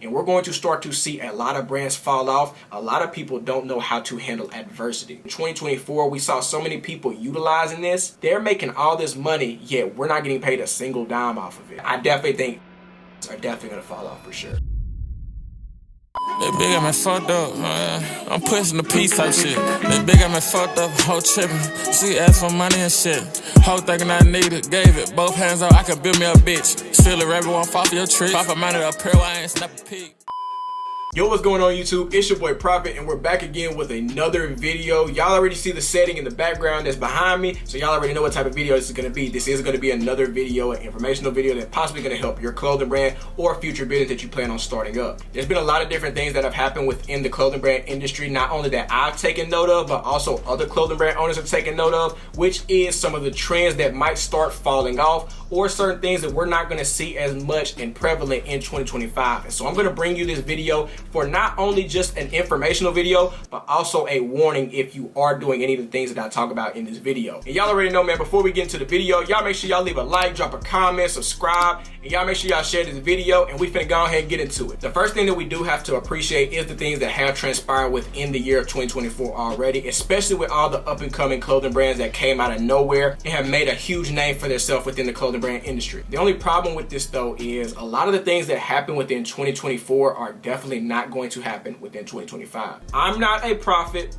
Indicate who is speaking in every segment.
Speaker 1: and we're going to start to see a lot of brands fall off. A lot of people don't know how to handle adversity. In 2024, we saw so many people utilizing this. They're making all this money, yet we're not getting paid a single dime off of it. I definitely think are definitely gonna fall off for sure.
Speaker 2: They big got me fucked up, man. I'm pushing the peace type shit. They big got me fucked up, whole tripping. She asked for money and shit. Whole thinking I need it, gave it. Both hands up, I could build me a bitch. Still a rabbit, won't fall for your trick. ProfitMinded.Clo, I ain't snap a peek.
Speaker 1: Yo, what's going on YouTube? It's your boy Profit, and we're back again with another video. Y'all already see the setting in the background that's behind me, so y'all already know what type of video this is going to be. This is going to be another video, an informational video that's possibly going to help your clothing brand or future business that you plan on starting up. There's been a lot of different things that have happened within the clothing brand industry, not only that I've taken note of, but also other clothing brand owners have taken note of, which is some of the trends that might start falling off, or certain things that we're not going to see as much and prevalent in 2025. And so I'm going to bring you this video for not only just an informational video, but also a warning if you are doing any of the things that I talk about in this video. And y'all already know, man, before we get into the video, y'all make sure y'all leave a like, drop a comment, subscribe, and y'all make sure y'all share this video, and we finna go ahead and get into it. The first thing that we do have to appreciate is the things that have transpired within the year of 2024 already, especially with all the up and coming clothing brands that came out of nowhere and have made a huge name for themselves within the clothing brand industry. The only problem with this though is a lot of the things that happen within 2024 are definitely not going to happen within 2025. I'm not a prophet.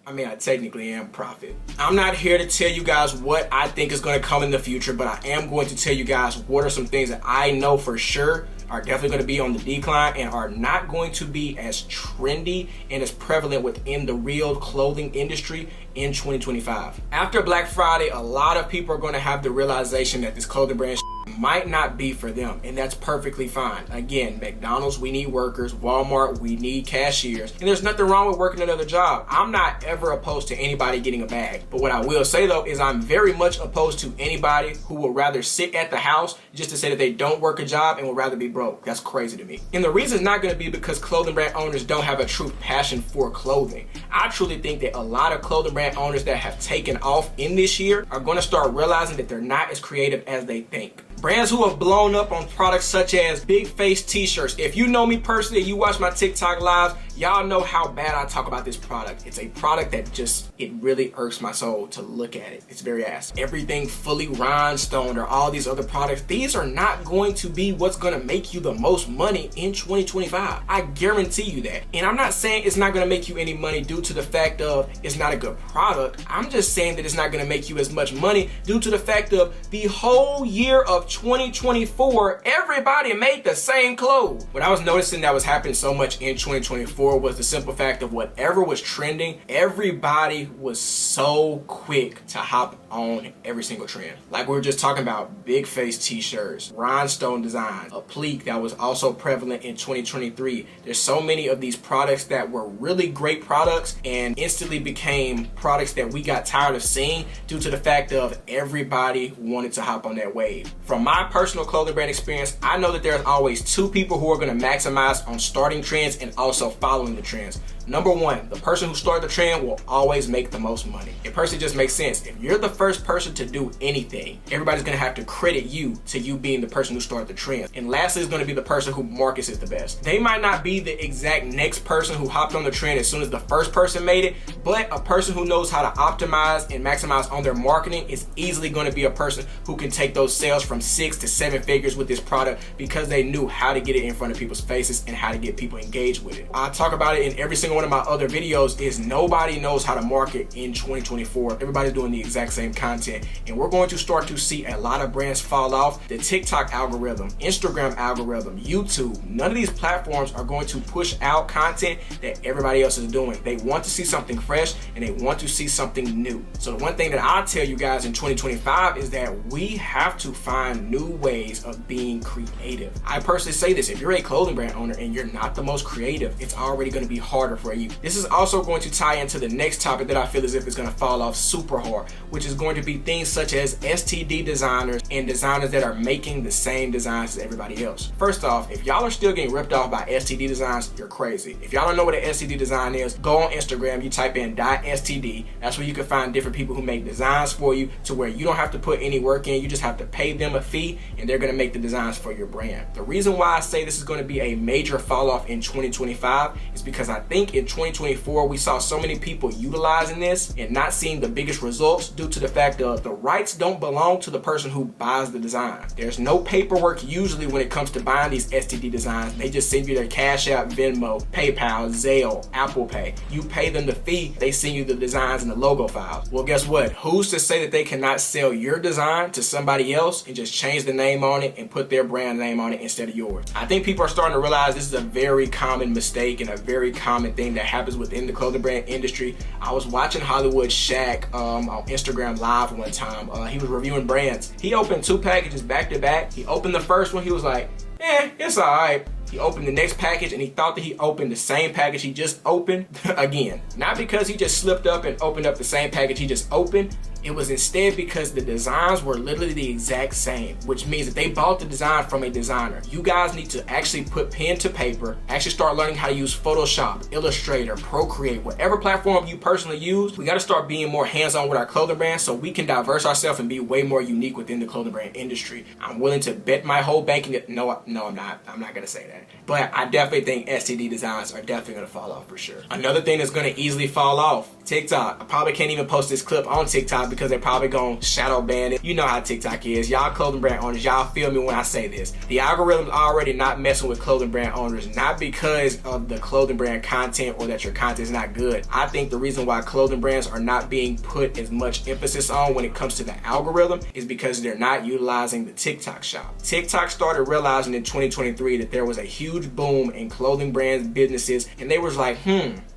Speaker 1: I mean, I technically am Profit. I'm not here to tell you guys what I think is going to come in the future, but I am going to tell you guys what are some things that I know for sure are definitely going to be on the decline and are not going to be as trendy and as prevalent within the real clothing industry in 2025. After Black Friday, a lot of people are going to have the realization that this clothing brand might not be for them, and that's perfectly fine. Again, McDonald's, we need workers. Walmart, we need cashiers, and there's nothing wrong with working another job. I'm not ever opposed to anybody getting a bag, but what I will say though is I'm very much opposed to anybody who will rather sit at the house just to say that they don't work a job and would rather be broke. That's crazy to me. And the reason is not going to be because clothing brand owners don't have a true passion for clothing. I truly think that a lot of clothing brand owners that have taken off in this year are going to start realizing that they're not as creative as they think. Brands who have blown up on products such as big face t-shirts. If you know me personally, you watch my TikTok lives, y'all know how bad I talk about this product. It's a product that just, it really irks my soul to look at it. It's very ass. Everything fully rhinestone or all these other products, these are not going to be what's gonna make you the most money in 2025. I guarantee you that. And I'm not saying it's not gonna make you any money due to the fact of it's not a good product. I'm just saying that it's not gonna make you as much money due to the fact of the whole year of 2024, everybody made the same clothes. What I was noticing that was happening so much in 2024 was the simple fact of whatever was trending, everybody was so quick to hop on every single trend. Like we were just talking about big face t-shirts, rhinestone designs, a pleat that was also prevalent in 2023. There's so many of these products that were really great products and instantly became products that we got tired of seeing due to the fact of everybody wanted to hop on that wave. From my personal clothing brand experience, I know that there's always two people who are going to maximize on starting trends and also following the trends. Number one, the person who started the trend will always make the most money. It personally just makes sense. If you're the first person to do anything, everybody's gonna have to credit you to you being the person who started the trend. And lastly is gonna be the person who markets it the best. They might not be the exact next person who hopped on the trend as soon as the first person made it, but a person who knows how to optimize and maximize on their marketing is easily gonna be a person who can take those sales from 6 to 7 figures with this product because they knew how to get it in front of people's faces and how to get people engaged with it. I talk about it in every single one of my other videos is nobody knows how to market in 2024. Everybody's doing the exact same content, and we're going to start to see a lot of brands fall off. The TikTok algorithm, Instagram algorithm, YouTube, none of these platforms are going to push out content that everybody else is doing. They want to see something fresh and they want to see something new. So the one thing that I'll tell you guys in 2025 is that we have to find new ways of being creative. I personally say this, if you're a clothing brand owner and you're not the most creative, it's already going to be harder for you. This is also going to tie into the next topic that I feel as if it's going to fall off super hard, which is going to be things such as STD designers and designers that are making the same designs as everybody else. First off, if y'all are still getting ripped off by STD designs, you're crazy. If y'all don't know what an STD design is, go on Instagram, you type in .std. That's where you can find different people who make designs for you to where you don't have to put any work in. You just have to pay them a fee, and they're gonna make the designs for your brand. The reason why I say this is gonna be a major fall off in 2025 is because I think in 2024 we saw so many people utilizing this and not seeing the biggest results due to the fact that the rights don't belong to the person who buys the design. There's no paperwork usually when it comes to buying these STD designs. They just send you their Cash App, Venmo, PayPal, Zelle, Apple Pay. You pay them the fee, they send you the designs and the logo files. Well, guess what? Who's to say that they cannot sell your design to somebody else and just change the name on it and put their brand name on it instead of yours? I think people are starting to realize this is a very common mistake and a very common thing that happens within the clothing brand industry. I was watching Hollywood Shaq on Instagram Live one time. He was reviewing brands. He opened 2 packages back to back. He opened the first one, he was like, it's all right. He opened the next package and he thought that he opened the same package he just opened again. Not because he just slipped up and opened up the same package he just opened. It was instead because the designs were literally the exact same, which means that they bought the design from a designer. You guys need to actually put pen to paper, actually start learning how to use Photoshop, Illustrator, Procreate, whatever platform you personally use. We got to start being more hands-on with our clothing brand so we can diverse ourselves and be way more unique within the clothing brand industry. I'm willing to bet my whole banking. No, I'm not. I'm not going to say that. But I definitely think STD designs are definitely going to fall off for sure. Another thing that's going to easily fall off, TikTok. I probably can't even post this clip on TikTok because they're probably gonna shadow ban it. You know how TikTok is. Y'all clothing brand owners, y'all feel me when I say this. The algorithm's already not messing with clothing brand owners, not because of the clothing brand content or that your content is not good. I think the reason why clothing brands are not being put as much emphasis on when it comes to the algorithm is because they're not utilizing the TikTok shop. TikTok started realizing in 2023 that there was a huge boom in clothing brands, businesses, and they was like,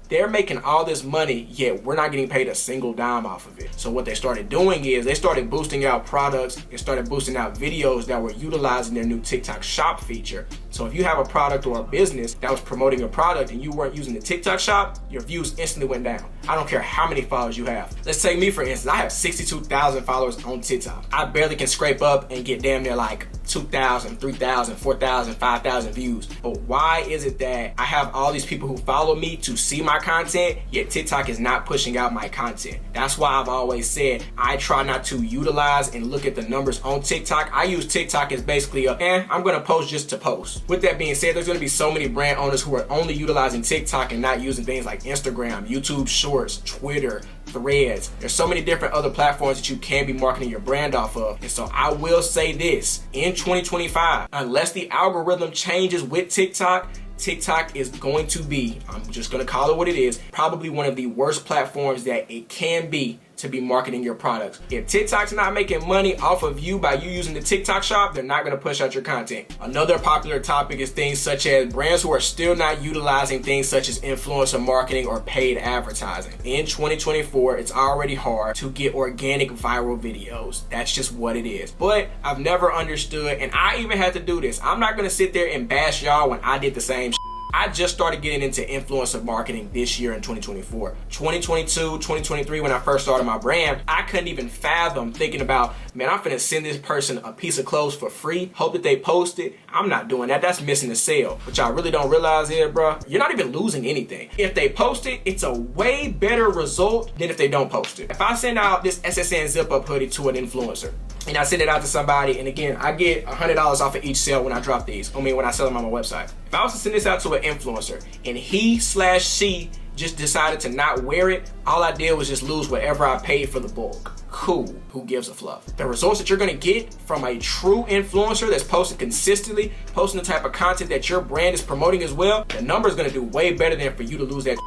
Speaker 1: they're making all this money, yet we're not getting paid a single dime off of it. So what they started doing is they started boosting out products and started boosting out videos that were utilizing their new TikTok shop feature. So if you have a product or a business that was promoting a product and you weren't using the TikTok shop, your views instantly went down. I don't care how many followers you have. Let's take me for instance. I have 62,000 followers on TikTok. I barely can scrape up and get damn near like 2,000, 3,000, 4,000, 5,000 views. But why is it that I have all these people who follow me to see my content, yet TikTok is not pushing out my content? That's why I've always said I try not to utilize and look at the numbers on TikTok. I use TikTok as basically I'm gonna post just to post. With that being said, there's gonna be so many brand owners who are only utilizing TikTok and not using things like Instagram, YouTube Shorts, Twitter, Threads. There's so many different other platforms that you can be marketing your brand off of. And so I will say this, in 2025, unless the algorithm changes with TikTok, TikTok is going to be, I'm just going to call it what it is, probably one of the worst platforms that it can be to be marketing your products. If TikTok's not making money off of you by you using the TikTok shop, they're not going to push out your content. Another popular topic is things such as brands who are still not utilizing things such as influencer marketing or paid advertising. In 2024, it's already hard to get organic viral videos. That's just what it is. But I've never understood, and I even had to do this. I'm not going to sit there and bash y'all when I did the same shit. I just started getting into influencer marketing this year in 2024. 2022, 2023, when I first started my brand, I couldn't even fathom thinking about, man, I'm finna send this person a piece of clothes for free, hope that they post it. I'm not doing that. That's missing the sale. What y'all really don't realize is, bro, you're not even losing anything. If they post it, it's a way better result than if they don't post it. If I send out this SSN zip-up hoodie to an influencer, and I send it out to somebody, and again, I get $100 off of each sale when I drop these. When I sell them on my website. If I was to send this out to an influencer, and he/she just decided to not wear it, all I did was just lose whatever I paid for the bulk. Cool, who gives a fluff? The results that you're gonna get from a true influencer that's posting consistently, posting the type of content that your brand is promoting as well, the number's gonna do way better than for you to lose that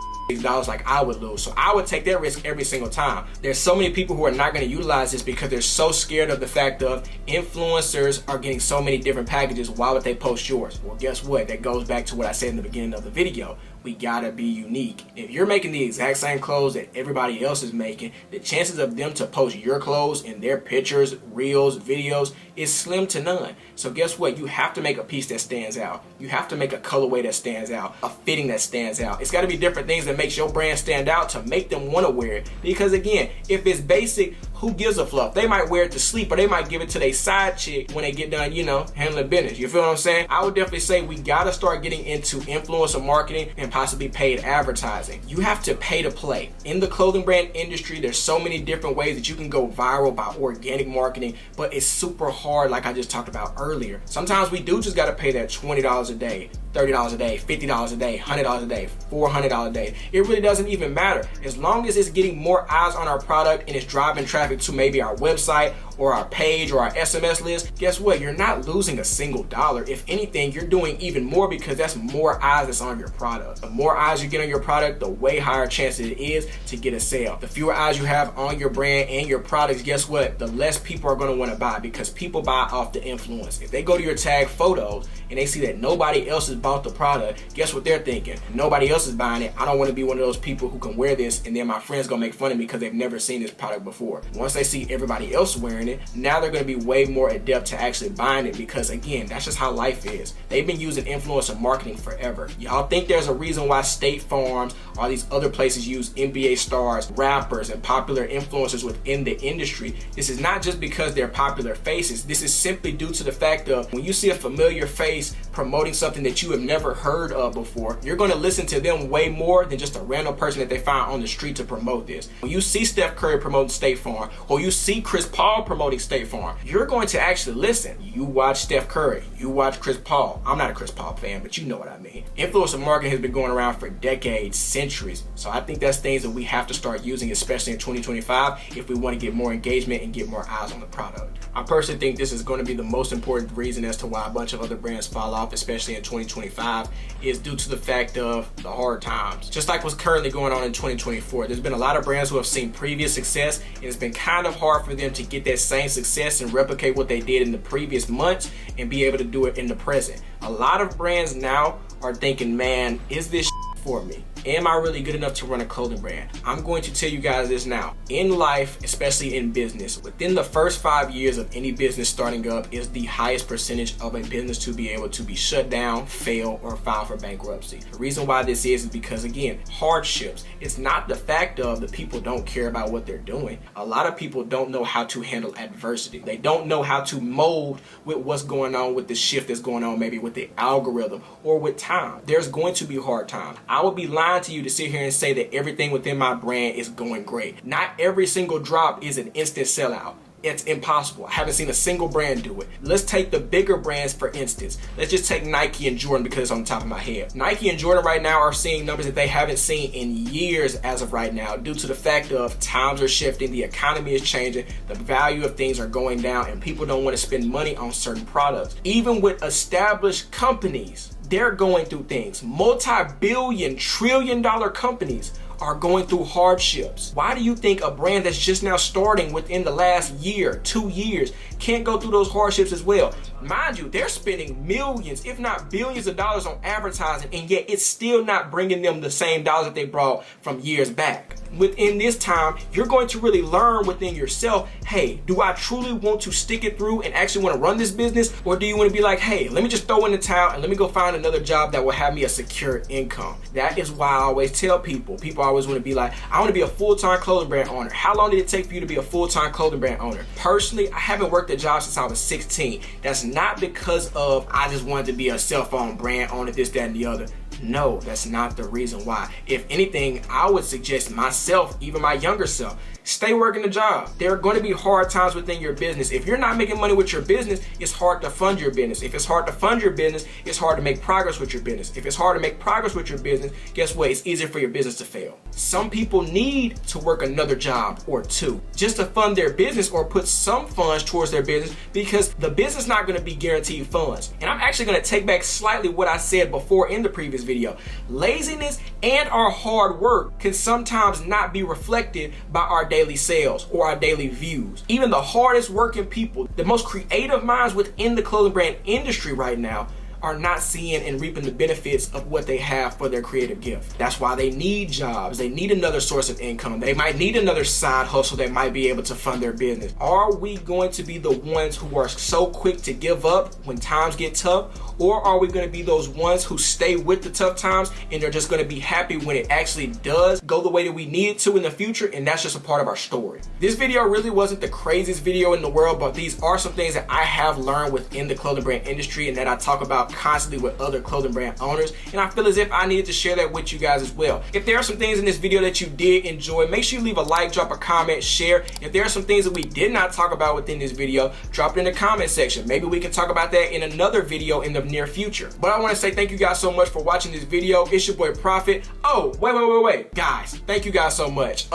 Speaker 1: dollars like I would lose. So I would take that risk every single time. There's so many people who are not going to utilize this because they're so scared of the fact of influencers are getting so many different packages. Why would they post yours? Well, guess what? That goes back to what I said in the beginning of the video. We gotta be unique. If you're making the exact same clothes that everybody else is making, the chances of them to post your clothes in their pictures, reels, videos is slim to none. So guess what? You have to make a piece that stands out. You have to make a colorway that stands out, a fitting that stands out. It's gotta be different things that makes your brand stand out to make them wanna wear it. Because again, if it's basic, Who gives a fluff? They might wear it to sleep, or they might give it to their side chick when they get done, you know, handling business. You feel what I'm saying? I would definitely say we gotta start getting into influencer marketing and possibly paid advertising. You have to pay to play. In the clothing brand industry, there's so many different ways that you can go viral by organic marketing, but it's super hard, like I just talked about earlier. Sometimes we do just gotta pay that $20 a day, $30 a day, $50 a day, $100 a day, $400 a day. It really doesn't even matter. As long as it's getting more eyes on our product and it's driving traffic to maybe our website or our page or our SMS list, guess what? You're not losing a single dollar. If anything, you're doing even more because that's more eyes that's on your product. The more eyes you get on your product, the way higher chance it is to get a sale. The fewer eyes you have on your brand and your products, guess what? The less people are gonna wanna buy, because people buy off the influence. If they go to your tag photos and they see that nobody else has bought the product, guess what they're thinking? Nobody else is buying it. I don't wanna be one of those people who can wear this and then my friends gonna make fun of me because they've never seen this product before. Once they see everybody else wearing it, now they're going to be way more adept to actually buying it, because again, that's just how life is. They've been using influencer marketing forever. Y'all think there's a reason why State Farms or these other places use NBA stars, rappers, and popular influencers within the industry? This is not just because they're popular faces. This is simply due to the fact of when you see a familiar face promoting something that you have never heard of before, you're going to listen to them way more than just a random person that they find on the street to promote this. When you see Steph Curry promoting State Farm, or you see Chris Paul promoting State Farm, you're going to actually listen. You watch Steph Curry, you watch Chris Paul. I'm not a Chris Paul fan, but you know what I mean. Influencer marketing has been going around for decades, centuries. So I think that's things that we have to start using, especially in 2025, if we want to get more engagement and get more eyes on the product. I personally think this is going to be the most important reason as to why a bunch of other brands fall off, especially in 2025, is due to the fact of the hard times. Just like what's currently going on in 2024, there's been a lot of brands who have seen previous success, and it's been kind of hard for them to get that same success and replicate what they did in the previous months and be able to do it in the present. A lot of brands now are thinking, man, is this for me? Am I really good enough to run a clothing brand? I'm going to tell you guys this now. In life, especially in business, within the first 5 years of any business starting up is the highest percentage of a business to be able to be shut down, fail, or file for bankruptcy. The reason why this is because, again, hardships. It's not the fact of the people don't care about what they're doing. A lot of people don't know how to handle adversity. They don't know how to mold with what's going on with the shift that's going on, maybe with the algorithm or with time. There's going to be hard times. I would be lying to you to sit here and say that everything within my brand is going great. Not every single drop is an instant sellout. It's impossible. I haven't seen a single brand do it. Let's take the bigger brands for instance. Let's just take Nike and Jordan because it's on the top of my head. Nike and Jordan right now are seeing numbers that they haven't seen in years as of right now, due to the fact of times are shifting, the economy is changing, the value of things are going down, and people don't want to spend money on certain products. Even with established companies, they're going through things. Multi-billion, trillion-dollar companies are going through hardships. Why do you think a brand that's just now starting within the last year, 2 years, can't go through those hardships as well? Mind you, they're spending millions, if not billions of dollars on advertising, and yet it's still not bringing them the same dollars that they brought from years back. Within this time, you're going to really learn within yourself, hey, do I truly want to stick it through and actually want to run this business? Or do you want to be like, hey, let me just throw in the towel and let me go find another job that will have me a secure income? That is why I always tell people always want to be like, I want to be a full-time clothing brand owner. How long did it take for you to be a full-time clothing brand owner? Personally, I haven't worked a job since I was 16. That's not because of I just wanted to be a cell phone brand owner, this, that, and the other. No, that's not the reason why. If anything, I would suggest myself, even my younger self, stay working a job. There are going to be hard times within your business. If you're not making money with your business, it's hard to fund your business. If it's hard to fund your business, it's hard to make progress with your business. If it's hard to make progress with your business, guess what? It's easier for your business to fail. Some people need to work another job or two just to fund their business or put some funds towards their business, because the business is not going to be guaranteed funds. And I'm actually going to take back slightly what I said before in the previous video. Laziness and our hard work can sometimes not be reflected by our daily sales or our daily views. Even the hardest working people, the most creative minds within the clothing brand industry right now, are not seeing and reaping the benefits of what they have for their creative gift. That's why they need jobs. They need another source of income. They might need another side hustle that might be able to fund their business. Are we going to be the ones who are so quick to give up when times get tough? Or are we going to be those ones who stay with the tough times and they're just going to be happy when it actually does go the way that we need it to in the future, and that's just a part of our story? This video really wasn't the craziest video in the world, but these are some things that I have learned within the clothing brand industry and that I talk about constantly with other clothing brand owners, and I feel as if I needed to share that with you guys as well. If there are some things in this video that you did enjoy, make sure you leave a like, drop a comment, share. If there are some things that we did not talk about within this video, drop it in the comment section. Maybe we can talk about that in another video in the near future. But I want to say thank you guys so much for watching this video. It's your boy Profit. Oh, wait. Guys, thank you guys so much.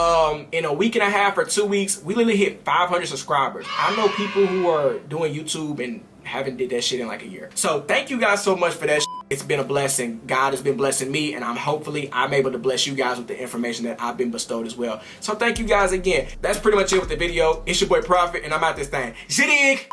Speaker 1: In a week and a half or 2 weeks, we literally hit 500 subscribers. I know people who are doing YouTube and haven't did that shit in like a year. So thank you guys so much for that. It's been a blessing. God has been blessing me, and hopefully I'm able to bless you guys with the information that I've been bestowed as well. So thank you guys again. That's pretty much it with the video. It's your boy Profit, and I'm out this thing. Ziddig!